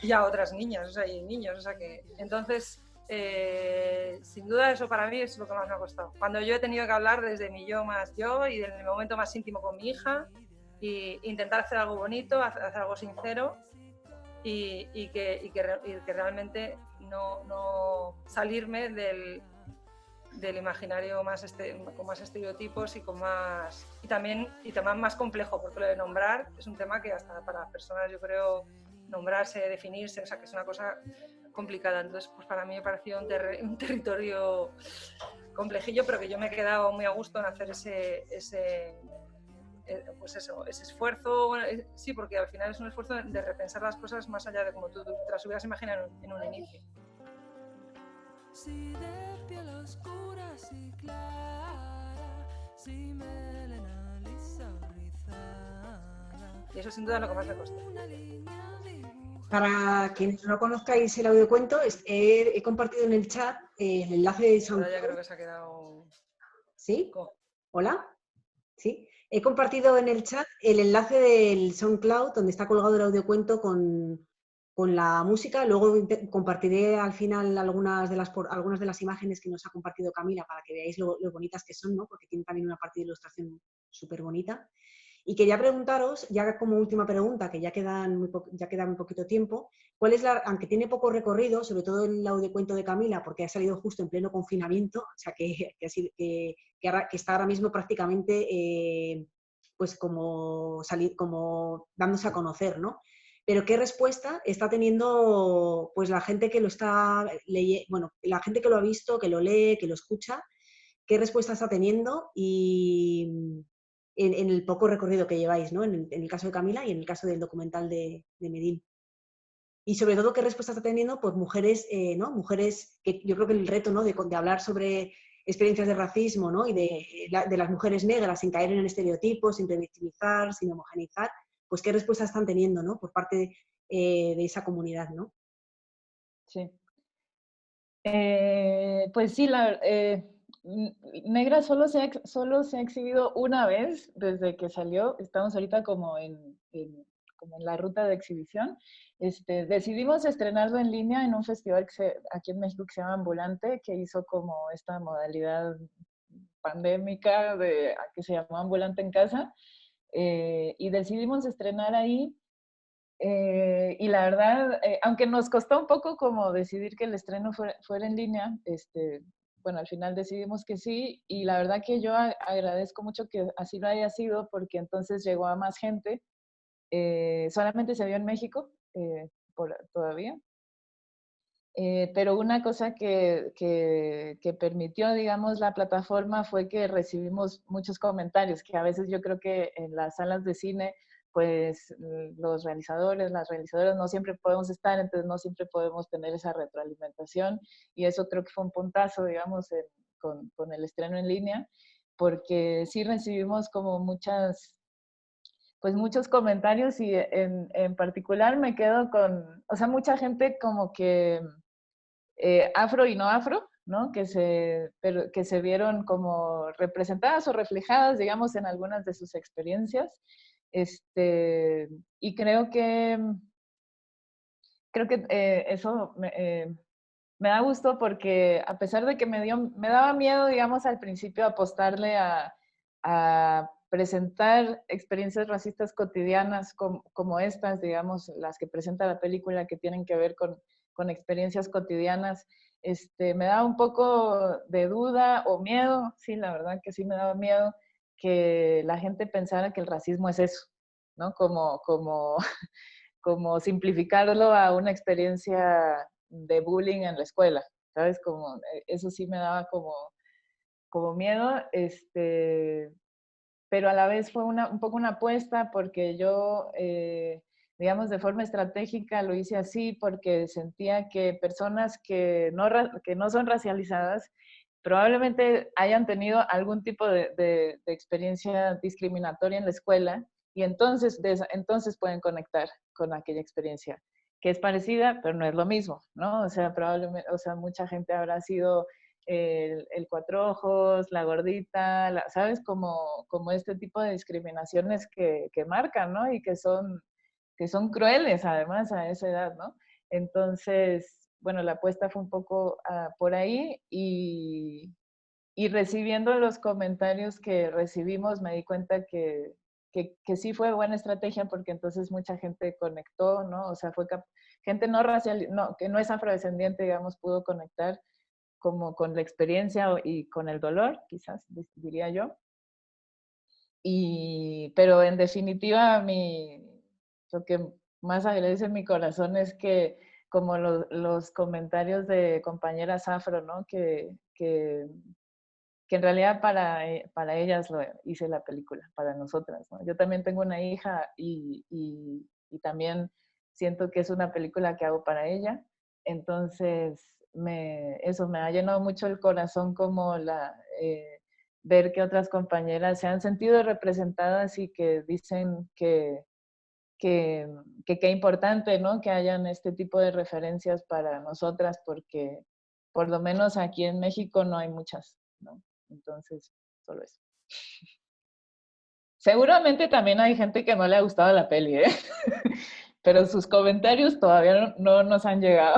y a otras niñas, o sea, y niños, o sea que entonces sin duda eso para mí es lo que más me ha costado, cuando yo he tenido que hablar desde mi yo más yo y en el momento más íntimo con mi hija e intentar hacer algo bonito, hacer algo sincero y que realmente no salirme del imaginario con más estereotipos y también más complejo, porque lo de nombrar es un tema que hasta para las personas, yo creo, nombrarse, definirse, o sea, que es una cosa complicada. Entonces, pues para mí me pareció un territorio complejillo, pero que yo me he quedado muy a gusto en hacer ese esfuerzo. Bueno, sí, porque al final es un esfuerzo de repensar las cosas más allá de como tú te las hubieras imaginado en un inicio. Si de piel oscura, si clara, si melena lisa o rizada. Y eso sin duda es lo que más me costó. Para quienes no conozcáis el audiocuento, he compartido en el chat el enlace de SoundCloud. Ahora ya creo que se ha quedado... ¿Sí? ¿Hola? ¿Sí? He compartido en el chat el enlace del SoundCloud donde está colgado el audiocuento con la música. Luego compartiré al final algunas de las imágenes que nos ha compartido Camila para que veáis lo bonitas que son, ¿no? Porque tiene también una parte de ilustración súper bonita. Y quería preguntaros, ya como última pregunta, que ya queda muy poquito tiempo, ¿cuál es aunque tiene poco recorrido, sobre todo el audiocuento de Camila, porque ha salido justo en pleno confinamiento, o sea que está ahora mismo prácticamente pues como dándose a conocer, ¿no? Pero ¿qué respuesta está teniendo pues la gente que lo está leyendo, bueno, la gente que lo ha visto, que lo lee, que lo escucha? ¿Qué respuesta está teniendo? Y en el poco recorrido que lleváis, ¿no? En el caso de Camila y en el caso del documental de Medin. Y sobre todo, ¿qué respuesta está teniendo? Pues mujeres, ¿no? Mujeres que yo creo que el reto, ¿no? De hablar sobre experiencias de racismo, ¿no? Y de las mujeres negras sin caer en estereotipos, sin revictimizar, sin homogeneizar, pues qué respuesta están teniendo, ¿no? Por parte de esa comunidad, ¿no? Sí. Pues sí, Negra solo se ha exhibido una vez desde que salió. Estamos ahorita como en la ruta de exhibición. Decidimos estrenarlo en línea en un festival aquí en México que se llama Ambulante, que hizo como esta modalidad pandémica que se llamó Ambulante en Casa. Y decidimos estrenar ahí. Y la verdad, aunque nos costó un poco como decidir que el estreno fuera en línea, bueno, al final decidimos que sí, y la verdad que yo agradezco mucho que así lo haya sido, porque entonces llegó a más gente. Solamente se vio en México todavía. Pero una cosa que permitió, digamos, la plataforma fue que recibimos muchos comentarios, que a veces yo creo que en las salas de cine pues los realizadores, las realizadoras no siempre podemos estar, entonces no siempre podemos tener esa retroalimentación, y eso creo que fue un puntazo, digamos, con el estreno en línea, porque sí recibimos como muchos comentarios, y en particular me quedo con, o sea, mucha gente como que afro y no afro, ¿no? Que se vieron como representadas o reflejadas, digamos, en algunas de sus experiencias. Y creo que eso me da gusto, porque a pesar de que me daba miedo, digamos, al principio apostarle a presentar experiencias racistas cotidianas como estas, digamos, las que presenta la película, que tienen que ver con experiencias cotidianas, me daba un poco de duda o miedo, sí, la verdad que sí me daba miedo que la gente pensara que el racismo es eso, ¿no? Como simplificarlo a una experiencia de bullying en la escuela. ¿sabes? Como, eso sí me daba como miedo, pero a la vez fue un poco una apuesta porque yo, digamos, de forma estratégica lo hice así porque sentía que personas que no son racializadas probablemente hayan tenido algún tipo de experiencia discriminatoria en la escuela y entonces pueden conectar con aquella experiencia, que es parecida, pero no es lo mismo, ¿no? O sea, probablemente, o sea, mucha gente habrá sido el cuatro ojos, la gordita, ¿sabes? Como este tipo de discriminaciones que marcan, ¿no? Y que son crueles además a esa edad, ¿no? Entonces, bueno, la apuesta fue un poco por ahí y recibiendo los comentarios que recibimos me di cuenta que sí fue buena estrategia porque entonces mucha gente conectó, ¿no? O sea, gente no racial, no, que no es afrodescendiente, digamos, pudo conectar como con la experiencia y con el dolor, quizás diría yo. Pero en definitiva, lo que más agradece en mi corazón es que como los comentarios de compañeras afro, ¿no? Que en realidad para ellas lo hice la película, para nosotras, ¿no? Yo también tengo una hija y también siento que es una película que hago para ella. Entonces, eso me ha llenado mucho el corazón como ver que otras compañeras se han sentido representadas y que dicen que qué importante, ¿no? Que hayan este tipo de referencias para nosotras porque por lo menos aquí en México no hay muchas, ¿no? Entonces, solo eso. Seguramente también hay gente que no le ha gustado la peli, ¿eh? Pero sus comentarios todavía no nos han llegado.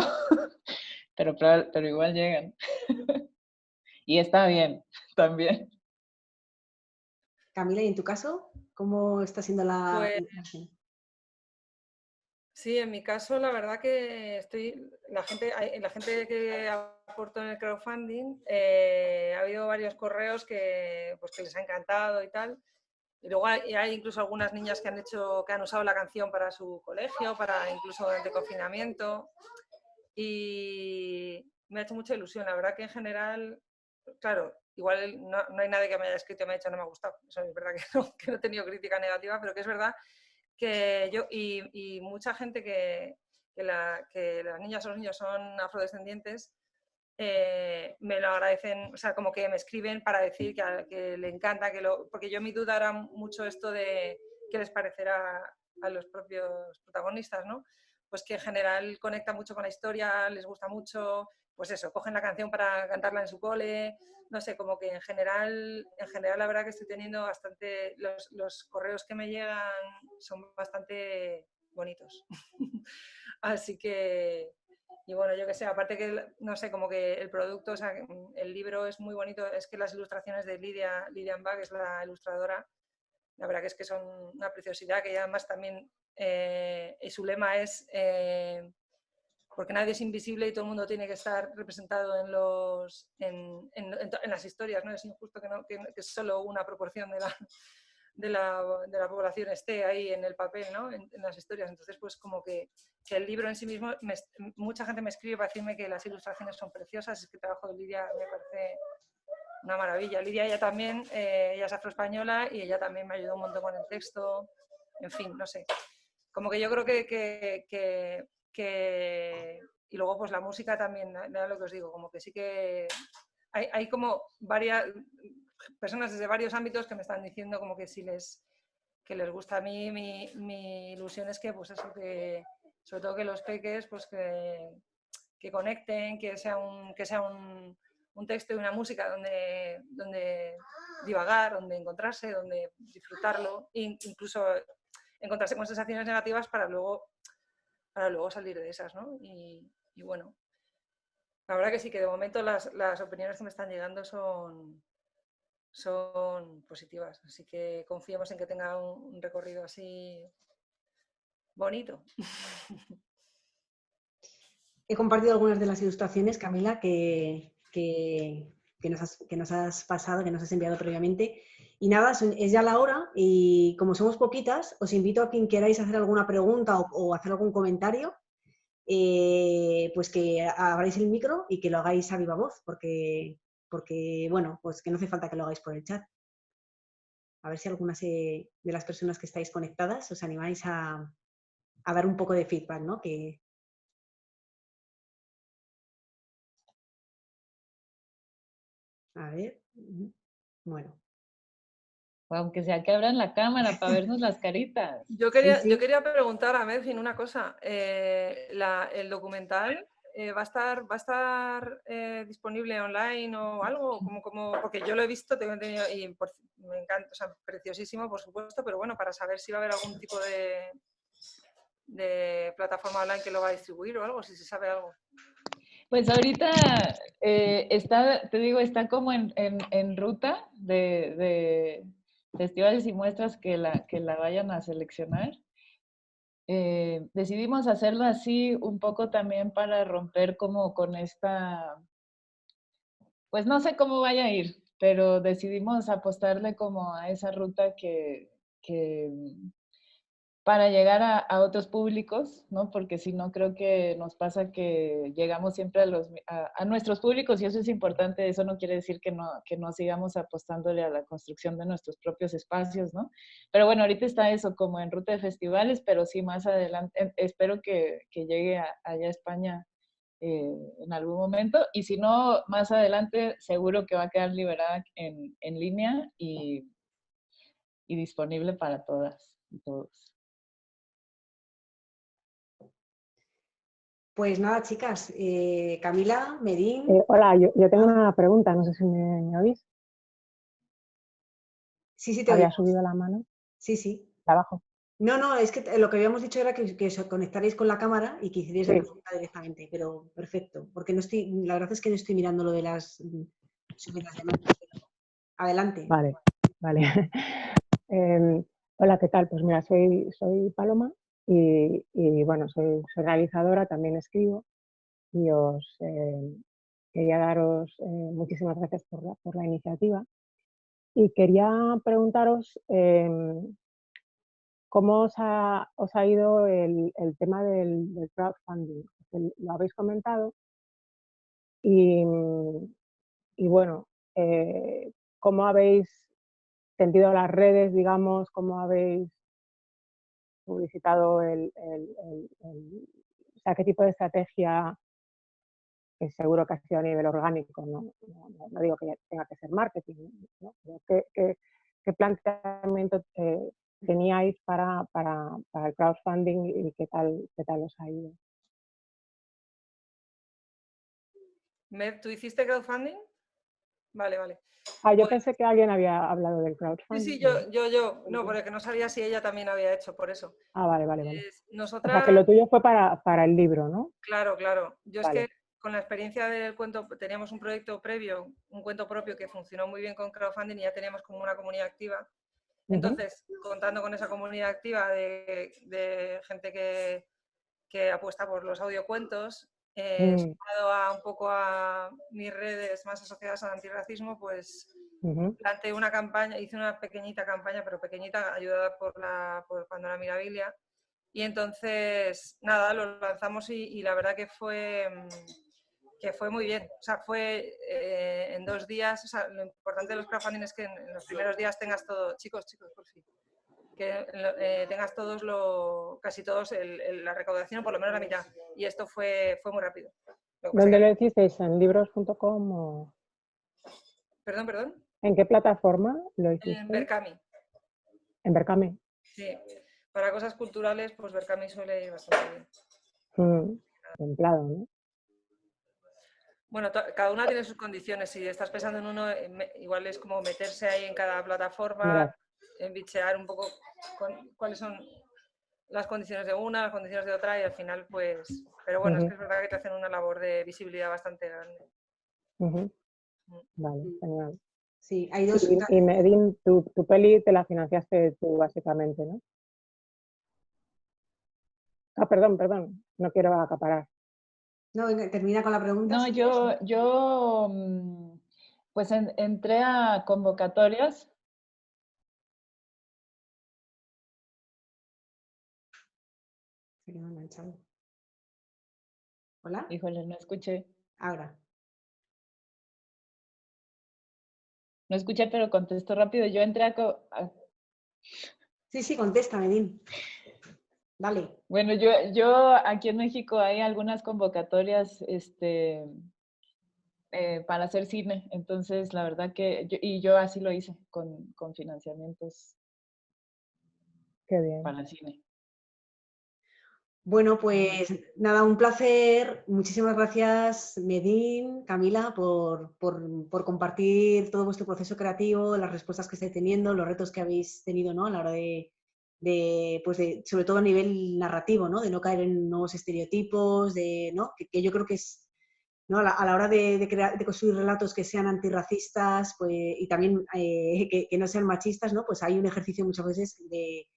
Pero igual llegan. Y está bien, también. Camila, ¿y en tu caso? ¿Cómo está siendo la Pues imagen? sí, en mi caso, la verdad que la gente que aportó en el crowdfunding, ha habido varios correos pues, que les ha encantado y tal. Y luego hay incluso algunas niñas que han usado la canción para su colegio, para incluso durante confinamiento. Y me ha hecho mucha ilusión. La verdad que en general, claro, igual no hay nadie que me haya escrito y me haya dicho no me ha gustado. Eso es verdad que no he tenido crítica negativa, pero que es verdad que yo y mucha gente que las niñas o los niños son afrodescendientes, me lo agradecen, o sea, como que me escriben para decir que le encanta, porque yo mi duda era mucho esto de qué les parecerá a los propios protagonistas, ¿no? Pues que en general conecta mucho con la historia, les gusta mucho, pues eso, cogen la canción para cantarla en su cole, no sé, como que en general la verdad que estoy teniendo bastante, los correos que me llegan son bastante bonitos. Así que, y bueno, yo que sé, aparte que, no sé, como que el producto, o sea, el libro es muy bonito, es que las ilustraciones de Lilian Bag, es la ilustradora, la verdad que es que son una preciosidad, que además también, y su lema es, porque nadie es invisible y todo el mundo tiene que estar representado en las historias, ¿no? Es injusto que solo una proporción de la población esté ahí en el papel, ¿no? En las historias. Entonces, pues como que el libro en sí mismo, mucha gente me escribe para decirme que las ilustraciones son preciosas, es que el trabajo de Lidia me parece una maravilla. Lidia, ella también, ella es afroespañola y ella también me ayudó un montón con el texto, en fin, no sé. Como que yo creo que y luego pues la música también, nada lo que os digo, como que sí que hay como varias personas desde varios ámbitos que me están diciendo como que que les gusta a mí. Mi ilusión es que pues eso, que sobre todo que los peques pues que conecten, que sea un texto y una música donde divagar, donde encontrarse, donde disfrutarlo, e incluso encontrarse con sensaciones negativas para luego salir de esas, ¿no? Y bueno, la verdad que sí, que de momento las opiniones que me están llegando son positivas, así que confiemos en que tenga un recorrido así bonito. He compartido algunas de las ilustraciones, Camila, que nos has pasado, que nos has enviado previamente. Y nada, es ya la hora y como somos poquitas, os invito a quien queráis hacer alguna pregunta o hacer algún comentario. pues que abráis el micro y que lo hagáis a viva voz, porque, bueno, pues que no hace falta que lo hagáis por el chat. A ver si algunas de las personas que estáis conectadas os animáis a dar un poco de feedback, ¿no? A ver, bueno. Aunque sea que abran la cámara para vernos las caritas. Yo quería preguntar a Medfin una cosa. ¿El documental va a estar disponible online o algo? Porque yo lo he visto, y me encanta, o sea, preciosísimo, por supuesto, pero bueno, para saber si va a haber algún tipo de plataforma online que lo va a distribuir o algo, si se sabe algo. Pues ahorita te digo, está como en ruta de festivales y muestras que la vayan a seleccionar. Decidimos hacerlo así un poco también para romper como con esta, pues no sé cómo vaya a ir, pero decidimos apostarle como a esa ruta que para llegar a otros públicos, ¿no? Porque si no, creo que nos pasa que llegamos siempre a nuestros públicos y eso es importante. Eso no quiere decir que no sigamos apostándole a la construcción de nuestros propios espacios, ¿no? Pero bueno, ahorita está eso como en ruta de festivales, pero sí más adelante, espero que llegue allá a España en algún momento. Y si no, más adelante seguro que va a quedar liberada en línea y disponible para todas y todos. Pues nada, chicas, Camila, Medín. Hola, yo tengo una pregunta, no sé si me oís. Sí, te ¿Había oímos. subido la mano? Sí. ¿De abajo? No, es que lo que habíamos dicho era que os conectaréis con la cámara y que hicierais la pregunta directamente, pero perfecto, porque la verdad es que no estoy mirando lo de las subidas de manos. Adelante. Vale. Hola, ¿qué tal? Pues mira, soy Paloma y bueno, soy realizadora, también escribo y os quería daros muchísimas gracias por la iniciativa y quería preguntaros cómo os ha ido el tema del crowdfunding. Lo habéis comentado y bueno, cómo habéis tendido las redes, digamos, cómo habéis publicitado o sea, qué tipo de estrategia, que seguro que ha sido a nivel orgánico, no digo que tenga que ser marketing, ¿no? Pero ¿qué planteamiento teníais para el crowdfunding y qué tal os ha ido? ¿Tú hiciste crowdfunding? Vale. Yo pensé que alguien había hablado del crowdfunding. Sí, yo. No, porque no sabía si ella también había hecho, por eso. Vale. Nosotras... O sea, que lo tuyo fue para el libro, ¿no? Claro. Yo vale. Es que con la experiencia del cuento, teníamos un proyecto previo, un cuento propio que funcionó muy bien con crowdfunding y ya teníamos como una comunidad activa. Entonces, contando con esa comunidad activa de gente que apuesta por los audiocuentos, sumado un poco a mis redes más asociadas al antirracismo, pues planteé una campaña, hice una pequeñita campaña, pero pequeñita, ayudada por Pandora Mirabilia. Y entonces, nada, lo lanzamos y la verdad que fue muy bien. O sea, fue en 2 días. O sea, lo importante de los crowdfunding es que en los primeros días tengas todo. Chicos, por fin. Que tengas casi todos la recaudación, por lo menos la mitad. Y esto fue muy rápido. ¿Dónde lo hicisteis? ¿En libros.com o...? Perdón. ¿En qué plataforma lo hicisteis? En Berkami. ¿En Berkami? Sí. Para cosas culturales, pues Berkami suele ir bastante bien. Templado, ¿no? Bueno, cada una tiene sus condiciones. Si estás pensando en uno, igual es como meterse ahí en cada plataforma, bichear un poco cuáles son las condiciones de una, las condiciones de otra y al final, pues... Pero bueno, es que es verdad que te hacen una labor de visibilidad bastante grande. Vale, genial. Sí, hay dos... Y Medín, tu peli te la financiaste tú básicamente, ¿no? Perdón, no quiero acaparar. No, termina con la pregunta. No, yo pues entré a convocatorias. Hola. Híjole, no escuché. Ahora. No escuché, pero contesto rápido. Yo entré Sí, sí, contesta, Medín. Dale. Bueno, yo aquí en México hay algunas convocatorias para hacer cine. Entonces, la verdad que yo así lo hice con financiamientos Qué bien. para cine. Bueno, pues nada, un placer. Muchísimas gracias, Medín, Camila, por compartir todo vuestro proceso creativo, las respuestas que estáis teniendo, los retos que habéis tenido, ¿no? A la hora sobre todo a nivel narrativo, ¿no? De no caer en nuevos estereotipos, ¿no? Que yo creo que es, ¿no? A la hora de construir relatos que sean antirracistas, pues, y también que no sean machistas, ¿no? Pues hay un ejercicio muchas veces de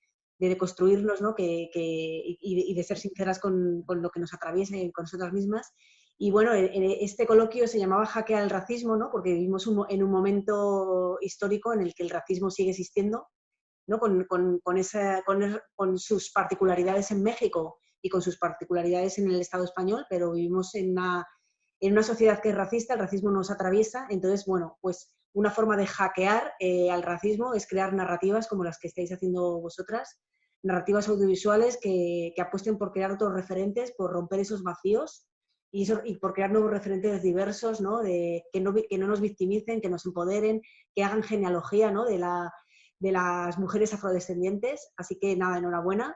deconstruirnos, ¿no? Y de ser sinceras con lo que nos atraviesa y con nosotras mismas. Y bueno, este coloquio se llamaba Jaque al racismo, ¿no? Porque vivimos en un momento histórico en el que el racismo sigue existiendo, ¿no? Con sus particularidades en México y con sus particularidades en el Estado español, pero vivimos en una sociedad que es racista, el racismo nos atraviesa. Entonces, bueno, pues una forma de hackear al racismo es crear narrativas como las que estáis haciendo vosotras, narrativas audiovisuales que apuesten por crear otros referentes, por romper esos vacíos y por crear nuevos referentes diversos, ¿no? Que no nos victimicen, que nos empoderen, que hagan genealogía, ¿no? de las mujeres afrodescendientes. Así que nada, enhorabuena